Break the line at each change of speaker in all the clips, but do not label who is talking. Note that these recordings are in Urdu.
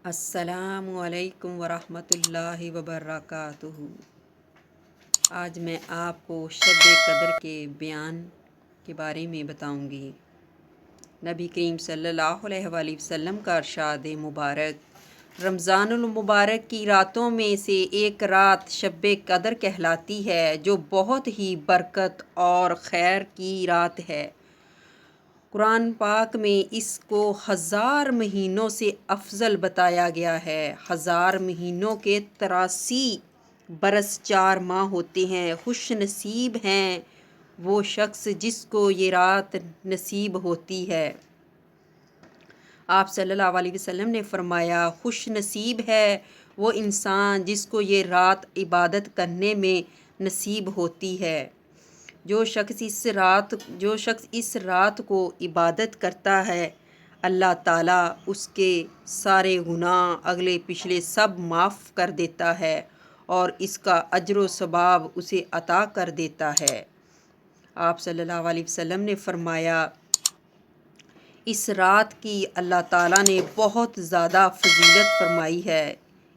السلام علیکم ورحمۃ اللہ وبرکاتہ۔ آج میں آپ کو شب قدر کے بیان کے بارے میں بتاؤں گی۔ نبی کریم صلی اللہ علیہ وآلہ وسلم کا ارشاد مبارک، رمضان المبارک کی راتوں میں سے ایک رات شب قدر کہلاتی ہے، جو بہت ہی برکت اور خیر کی رات ہے۔ قرآن پاک میں اس کو 1000 مہینوں سے افضل بتایا گیا ہے۔ 1000 مہینوں کے 83 برس 4 ماہ ہوتے ہیں۔ خوش نصیب ہیں وہ شخص جس کو یہ رات نصیب ہوتی ہے۔ آپ صلی اللہ علیہ وسلم نے فرمایا، خوش نصیب ہے وہ انسان جس کو یہ رات عبادت کرنے میں نصیب ہوتی ہے۔ جو شخص اس رات کو عبادت کرتا ہے، اللہ تعالیٰ اس کے سارے گناہ اگلے پچھلے سب معاف کر دیتا ہے اور اس کا اجر و ثواب اسے عطا کر دیتا ہے۔ آپ صلی اللہ علیہ وسلم نے فرمایا، اس رات کی اللہ تعالیٰ نے بہت زیادہ فضیلت فرمائی ہے۔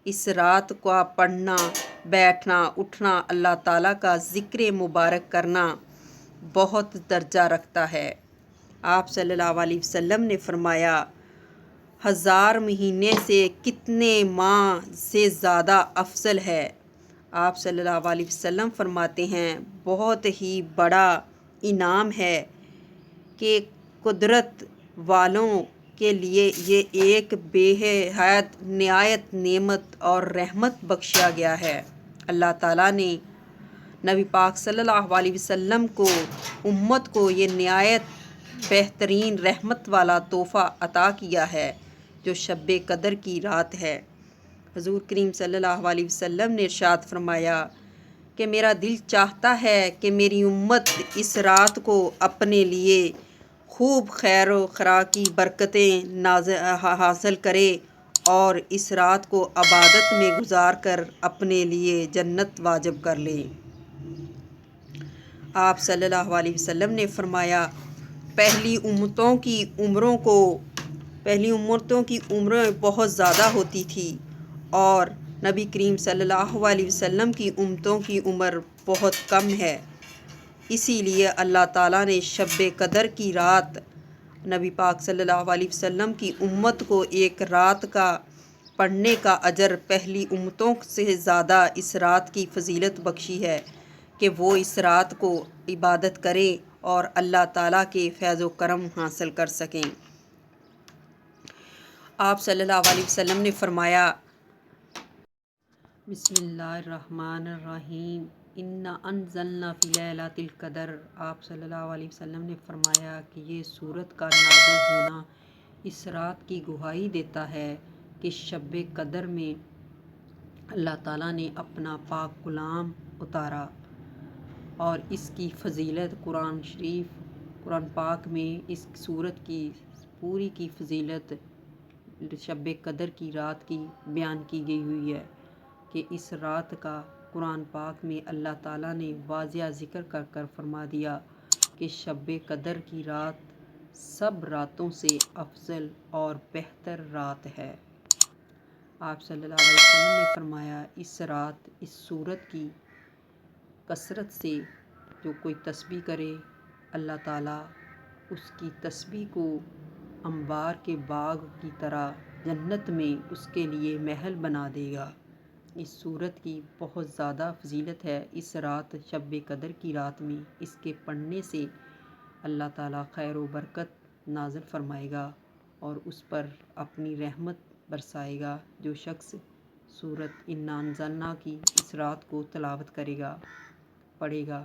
اس رات کا پڑھنا، بیٹھنا، اٹھنا، اللہ تعالیٰ کا ذکر مبارک کرنا بہت درجہ رکھتا ہے۔ آپ صلی اللہ علیہ وسلم نے فرمایا، 1000 مہینے سے کتنے ماہ سے زیادہ افضل ہے۔ آپ صلی اللہ علیہ وسلم فرماتے ہیں، بہت ہی بڑا انعام ہے کہ قدرت والوں کے لیے یہ ایک بے حد نہایت نعمت اور رحمت بخشا گیا ہے۔ اللہ تعالیٰ نے نبی پاک صلی اللہ علیہ وسلم کو، امت کو یہ نہایت بہترین رحمت والا تحفہ عطا کیا ہے، جو شب قدر کی رات ہے۔ حضور کریم صلی اللہ علیہ وسلم نے ارشاد فرمایا کہ میرا دل چاہتا ہے کہ میری امت اس رات کو اپنے لیے خوب خیر و خیرات کی برکتیں حاصل کرے اور اس رات کو عبادت میں گزار کر اپنے لیے جنت واجب کر لے۔ آپ صلی اللہ علیہ وسلم نے فرمایا، پہلی امتوں کی عمریں بہت زیادہ ہوتی تھی اور نبی کریم صلی اللہ علیہ وسلم کی امتوں کی عمر بہت کم ہے۔ اسی لیے اللہ تعالیٰ نے شب قدر کی رات نبی پاک صلی اللہ علیہ وسلم کی امت کو ایک رات کا پڑھنے کا اجر پہلی امتوں سے زیادہ اس رات کی فضیلت بخشی ہے کہ وہ اس رات کو عبادت کریں اور اللہ تعالیٰ کے فیض و کرم حاصل کر سکیں۔ آپ صلی اللہ علیہ وسلم نے فرمایا، بسم اللہ الرحمن الرحیم، انا انزلنا فی لیلۃ القدر۔ آپ صلی اللہ علیہ وسلم نے فرمایا کہ یہ سورت کا نازل ہونا اس رات کی گواہی دیتا ہے کہ شب قدر میں اللہ تعالیٰ نے اپنا پاک کلام اتارا، اور اس کی فضیلت قرآن پاک میں اس سورت کی پوری کی فضیلت شب قدر کی رات کی بیان کی گئی ہوئی ہے کہ اس رات کا قرآن پاک میں اللہ تعالیٰ نے واضح ذکر کر کر فرما دیا کہ شب قدر کی رات سب راتوں سے افضل اور بہتر رات ہے۔ آپ صلی اللہ علیہ وسلم نے فرمایا، اس رات اس سورت کی کثرت سے جو کوئی تسبیح کرے، اللہ تعالیٰ اس کی تسبیح کو انبار کے باغ کی طرح جنت میں اس کے لیے محل بنا دے گا۔ اس سورت کی بہت زیادہ فضیلت ہے۔ اس رات شب قدر کی رات میں اس کے پڑھنے سے اللہ تعالیٰ خیر و برکت نازل فرمائے گا اور اس پر اپنی رحمت برسائے گا۔ جو شخص سورت انا انزلنا کی اس رات کو تلاوت کرے گا، پڑھے گا،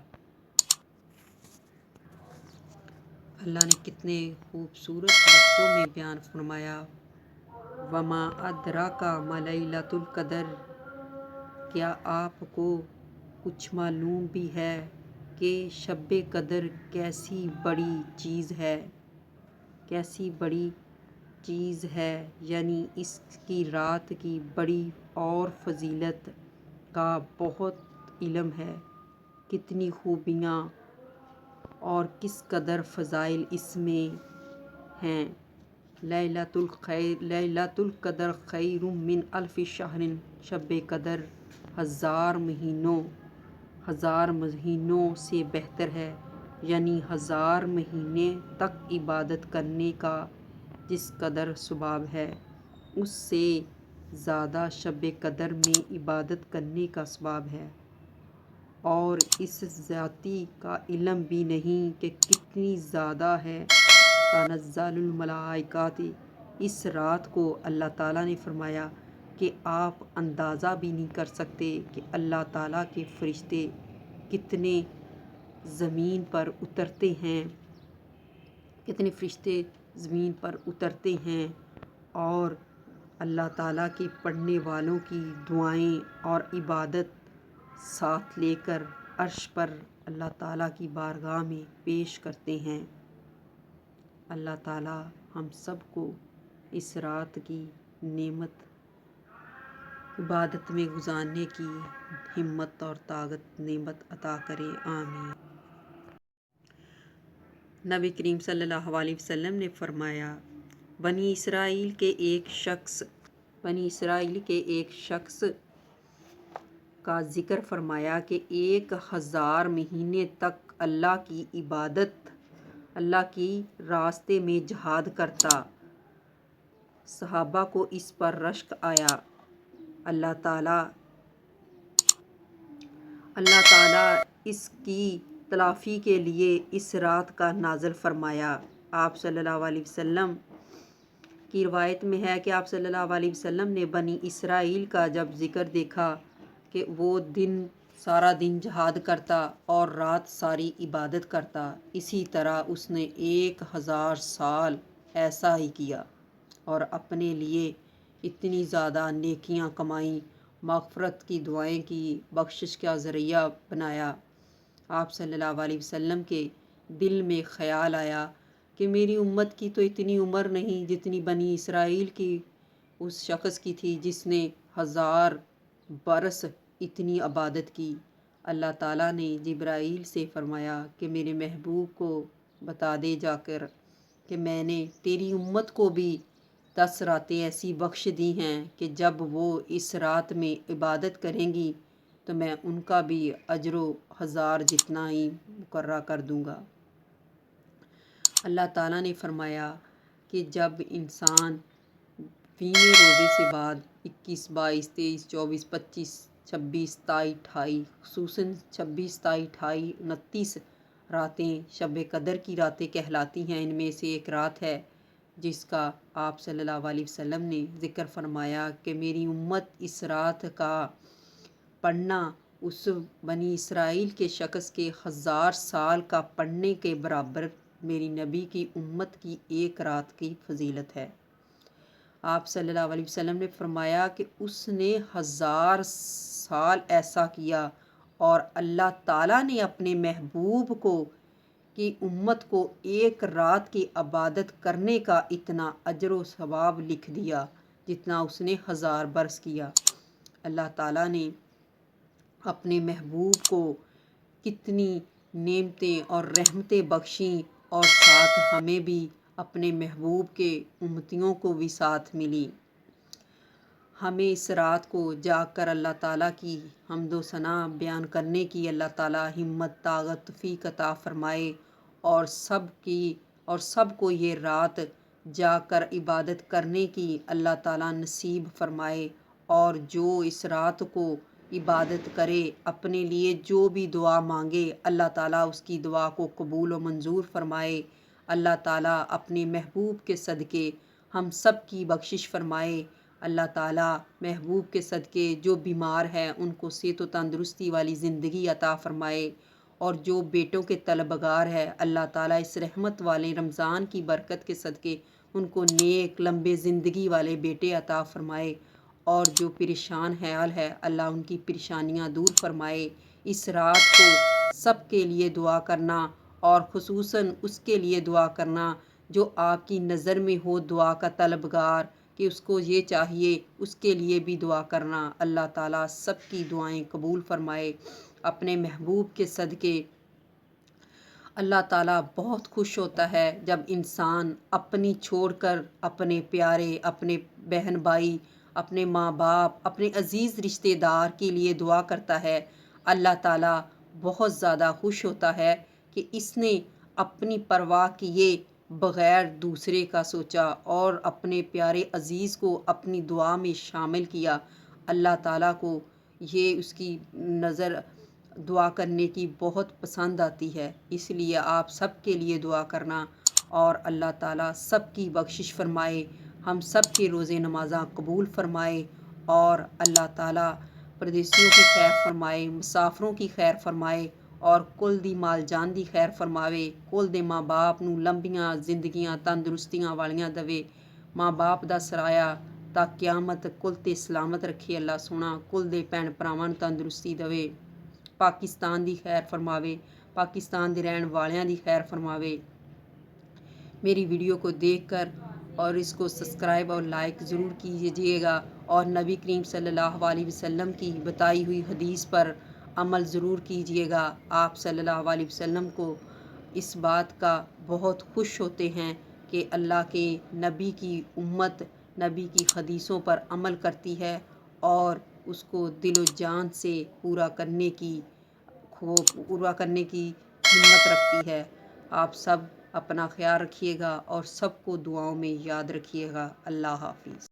اللہ نے کتنے خوبصورت لفظوں میں بیان فرمایا، وما ادراک ما لیلۃ القدر، کیا آپ کو کچھ معلوم بھی ہے کہ شب قدر کیسی بڑی چیز ہے؟ کیسی بڑی چیز ہے، یعنی اس کی رات کی بڑی اور فضیلت کا بہت علم ہے، کتنی خوبیاں اور کس قدر فضائل اس میں ہیں۔ لیلۃ القدر خیر من الف شہر، شب قدر ہزار مہینوں سے بہتر ہے، یعنی 1000 مہینے تک عبادت کرنے کا جس قدر ثواب ہے، اس سے زیادہ شب قدر میں عبادت کرنے کا ثواب ہے۔ اور اس ذاتی کا علم بھی نہیں کہ کتنی زیادہ ہے۔ تنزل الملائکۃ، اس رات کو اللہ تعالیٰ نے فرمایا کہ آپ اندازہ بھی نہیں کر سکتے کہ اللہ تعالیٰ کے فرشتے کتنے زمین پر اترتے ہیں اور اللہ تعالیٰ کے پڑھنے والوں کی دعائیں اور عبادت ساتھ لے کر عرش پر اللہ تعالیٰ کی بارگاہ میں پیش کرتے ہیں۔ اللہ تعالیٰ ہم سب کو اس رات کی نعمت عبادت میں گزارنے کی ہمت اور طاقت نعمت عطا کرے، آمین۔ نبی کریم صلی اللہ علیہ وسلم نے فرمایا، بنی اسرائیل کے ایک شخص کا ذکر فرمایا کہ 1000 مہینے تک اللہ کی عبادت، اللہ کی راستے میں جہاد کرتا۔ صحابہ کو اس پر رشک آیا۔ اللہ تعالیٰ اس کی تلافی کے لیے اس رات کا نازل فرمایا۔ آپ صلی اللہ علیہ وسلم کی روایت میں ہے کہ آپ صلی اللہ علیہ وسلم نے بنی اسرائیل کا جب ذکر دیکھا کہ وہ سارا دن جہاد کرتا اور رات ساری عبادت کرتا، اسی طرح اس نے 1000 سال ایسا ہی کیا اور اپنے لیے اتنی زیادہ نیکیاں کمائیں، مغفرت کی دعائیں کی، بخشش کا ذریعہ بنایا۔ آپ صلی اللہ علیہ وسلم کے دل میں خیال آیا کہ میری امت کی تو اتنی عمر نہیں جتنی بنی اسرائیل کی اس شخص کی تھی جس نے 1000 برس اتنی عبادت کی۔ اللہ تعالیٰ نے جبرائیل سے فرمایا کہ میرے محبوب کو بتا دے جا کر کہ میں نے تیری امت کو بھی 10 راتیں ایسی بخش دی ہیں کہ جب وہ اس رات میں عبادت کریں گی تو میں ان کا بھی اجر 1000 جتنا ہی مقررہ کر دوں گا۔ اللہ تعالیٰ نے فرمایا کہ جب انسان 20 روزے سے بعد 21، 22، 23، 24، 25، 26، 27، 28، خصوصاً 26، 27، 28، 29 راتیں شب قدر کی راتیں کہلاتی ہیں، ان میں سے ایک رات ہے جس کا آپ صلی اللہ علیہ وسلم نے ذکر فرمایا کہ میری امت اس رات کا پڑھنا اس بنی اسرائیل کے شخص کے 1000 سال کا پڑھنے کے برابر میری نبی کی امت کی ایک رات کی فضیلت ہے۔ آپ صلی اللہ علیہ وسلم نے فرمایا کہ اس نے 1000 سال ایسا کیا اور اللہ تعالیٰ نے اپنے محبوب کی امت کو ایک رات کی عبادت کرنے کا اتنا اجر و ثواب لکھ دیا جتنا اس نے 1000 برس کیا۔ اللہ تعالیٰ نے اپنے محبوب کو کتنی نعمتیں اور رحمتیں بخشیں اور ساتھ ہمیں بھی اپنے محبوب کے امتیوں کو بھی ساتھ ملی۔ ہمیں اس رات کو جاگ کر اللہ تعالیٰ کی حمد و ثنا بیان کرنے کی اللہ تعالیٰ ہمت، طاقت، توفیق عطا فرمائے اور سب کو یہ رات جاگ کر عبادت کرنے کی اللہ تعالیٰ نصیب فرمائے، اور جو اس رات کو عبادت کرے، اپنے لیے جو بھی دعا مانگے، اللہ تعالیٰ اس کی دعا کو قبول و منظور فرمائے۔ اللہ تعالیٰ اپنے محبوب کے صدقے ہم سب کی بخشش فرمائے۔ اللہ تعالیٰ محبوب کے صدقے جو بیمار ہیں ان کو صحت و تندرستی والی زندگی عطا فرمائے، اور جو بیٹوں کے طلبگار ہے اللہ تعالیٰ اس رحمت والے رمضان کی برکت کے صدقے ان کو نیک لمبے زندگی والے بیٹے عطا فرمائے، اور جو پریشان حال ہے اللہ ان کی پریشانیاں دور فرمائے۔ اس رات کو سب کے لیے دعا کرنا اور خصوصاً اس کے لیے دعا کرنا جو آپ کی نظر میں ہو دعا کا طلبگار کہ اس کو یہ چاہیے، اس کے لیے بھی دعا کرنا۔ اللہ تعالیٰ سب کی دعائیں قبول فرمائے۔ اپنے محبوب کے صدقے اللہ تعالیٰ بہت خوش ہوتا ہے جب انسان اپنی چھوڑ کر اپنے پیارے، اپنے بہن بھائی، اپنے ماں باپ، اپنے عزیز رشتہ دار کے لیے دعا کرتا ہے۔ اللہ تعالیٰ بہت زیادہ خوش ہوتا ہے کہ اس نے اپنی پرواہ کیے بغیر دوسرے کا سوچا اور اپنے پیارے عزیز کو اپنی دعا میں شامل کیا۔ اللہ تعالیٰ کو یہ اس کی نظر دعا کرنے کی بہت پسند آتی ہے، اس لیے آپ سب کے لیے دعا کرنا، اور اللہ تعالیٰ سب کی بخشش فرمائے، ہم سب کے روزے نمازاں قبول فرمائے، اور اللہ تعالیٰ پردیسیوں کی خیر فرمائے، مسافروں کی خیر فرمائے، اور کل دی مال جان دی خیر فرماوے، کل دے ماں باپ نوں لمبیاں زندگیاں تندرستیاں والیاں دوے، ماں باپ دا سرایا تا قیامت کل تے سلامت رکھے اللہ سونا، کل دے بھੈਣ ਭਰਾਵਾਂ ਨੂੰ ਤੰਦਰੁਸਤੀ ਦੇਵੇ، پاکستان دی خیر فرماوے، پاکستان دے رہن والیاں دی خیر فرماوے۔ میری ویڈیو کو دیکھ کر اور اس کو سبسکرائب اور لائک ضرور کیجیے گا، اور نبی کریم صلی اللہ علیہ وسلم کی بتائی ہوئی حدیث پر عمل ضرور کیجیے گا۔ آپ صلی اللہ علیہ وسلم کو اس بات کا بہت خوش ہوتے ہیں کہ اللہ کے نبی کی امت نبی کی حدیثوں پر عمل کرتی ہے اور اس کو دل و جان سے پورا کرنے کی ہمت رکھتی ہے۔ آپ سب اپنا خیال رکھیے گا اور سب کو دعاؤں میں یاد رکھیے گا۔ اللہ حافظ۔